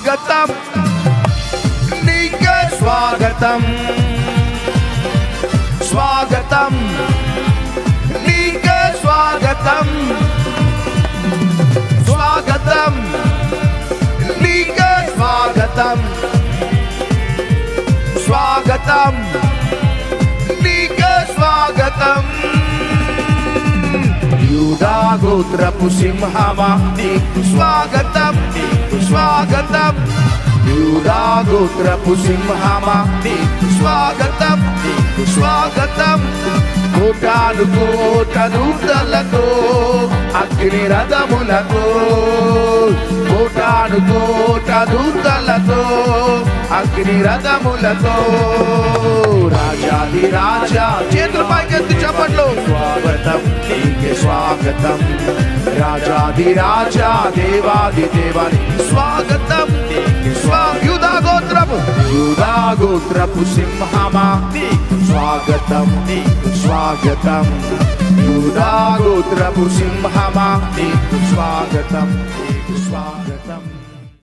స్వాగతం నీకే స్వాగతం స్వాగతం నీకే స్వాగతం స్వాగతం నీకే స్వాగతం స్వాగతం నీకే స్వాగతం యూదా గోత్రపు సింహమా నీకు స్వాగతం నీకు స్వాగతం యూదా గోత్రపు సింహమా నీకు స్వాగతం నీకు స్వాగతం కోటాను కోటనూతలతో అగ్ని రథములతో కోటాను కోటనూతలతో అగ్ని రథములతో రాజాది రాజా చేతుల పైకెత్తి చెప్పట్లు స్వాగతం నీకే స్వాగతం రాజాది రాజా దేవాది దేవాని స్వాగతం నీకే యూదా గోత్రపు సింహమా నీకు స్వాగతం నీకు స్వాగతం యూదా గోత్రపు సింహమా నీకు స్వాగతం నీకు స్వాగతం